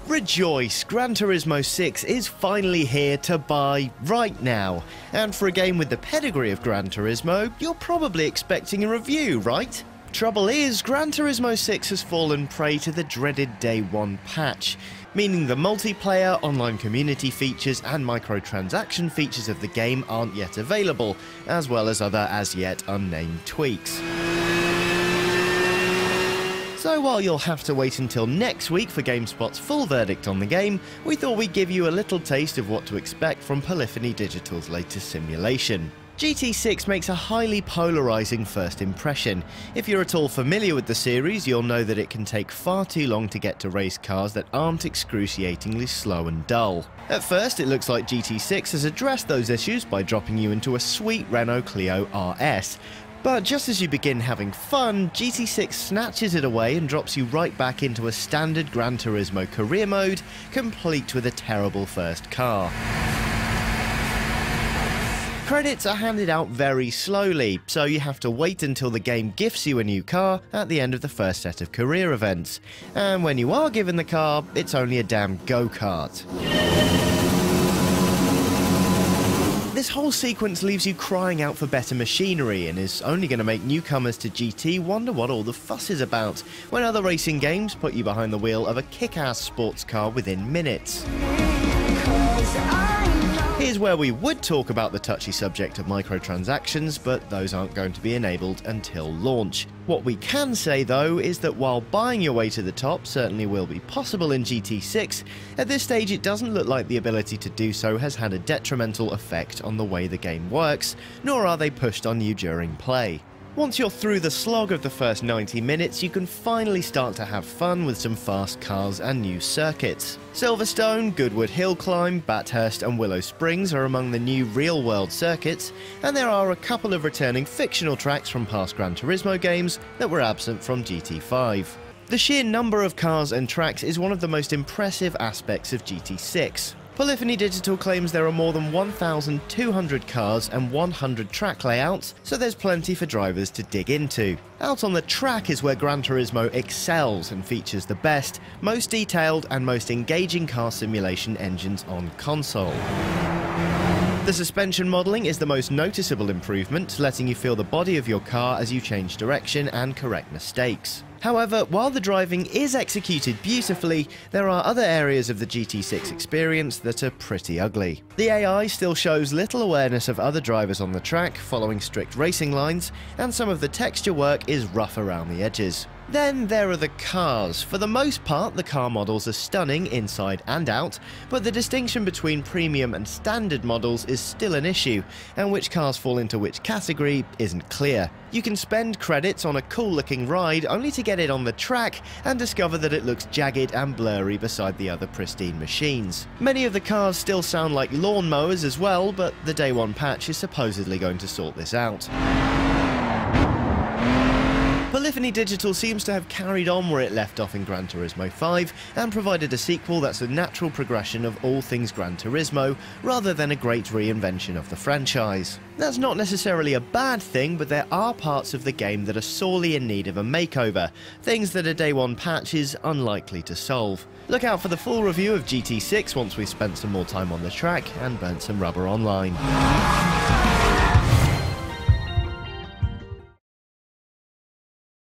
Rejoice! Gran Turismo 6 is finally here to buy right now. And for a game with the pedigree of Gran Turismo, you're probably expecting a review, right? Trouble is, Gran Turismo 6 has fallen prey to the dreaded Day 1 patch, meaning the multiplayer, online community features and microtransaction features of the game aren't yet available, as well as other as yet unnamed tweaks. So while you'll have to wait until next week for GameSpot's full verdict on the game, we thought we'd give you a little taste of what to expect from Polyphony Digital's latest simulation. GT6 makes a highly polarizing first impression. If you're at all familiar with the series, you'll know that it can take far too long to get to race cars that aren't excruciatingly slow and dull. At first, it looks like GT6 has addressed those issues by dropping you into a sweet Renault Clio RS. But just as you begin having fun, GT6 snatches it away and drops you right back into a standard Gran Turismo career mode, complete with a terrible first car. Credits are handed out very slowly, so you have to wait until the game gifts you a new car at the end of the first set of career events. And when you are given the car, it's only a damn go-kart. This whole sequence leaves you crying out for better machinery and is only going to make newcomers to GT wonder what all the fuss is about, when other racing games put you behind the wheel of a kick-ass sports car within minutes. Here's where we would talk about the touchy subject of microtransactions, but those aren't going to be enabled until launch. What we can say though is that while buying your way to the top certainly will be possible in GT6, at this stage it doesn't look like the ability to do so has had a detrimental effect on the way the game works, nor are they pushed on you during play. Once you're through the slog of the first 90 minutes, you can finally start to have fun with some fast cars and new circuits. Silverstone, Goodwood Hill Climb, Bathurst and Willow Springs are among the new real-world circuits, and there are a couple of returning fictional tracks from past Gran Turismo games that were absent from GT5. The sheer number of cars and tracks is one of the most impressive aspects of GT6. Polyphony Digital claims there are more than 1,200 cars and 100 track layouts, so there's plenty for drivers to dig into. Out on the track is where Gran Turismo excels and features the best, most detailed and most engaging car simulation engines on console. The suspension modelling is the most noticeable improvement, letting you feel the body of your car as you change direction and correct mistakes. However, while the driving is executed beautifully, there are other areas of the GT6 experience that are pretty ugly. The AI still shows little awareness of other drivers on the track, following strict racing lines, and some of the texture work is rough around the edges. Then there are the cars. For the most part, the car models are stunning inside and out, but the distinction between premium and standard models is still an issue, and which cars fall into which category isn't clear. You can spend credits on a cool-looking ride only to get it on the track and discover that it looks jagged and blurry beside the other pristine machines. Many of the cars still sound like lawnmowers as well, but the Day 1 patch is supposedly going to sort this out. Polyphony Digital seems to have carried on where it left off in Gran Turismo 5 and provided a sequel that's a natural progression of all things Gran Turismo, rather than a great reinvention of the franchise. That's not necessarily a bad thing, but there are parts of the game that are sorely in need of a makeover, things that a Day 1 patch is unlikely to solve. Look out for the full review of GT6 once we've spent some more time on the track and burnt some rubber online.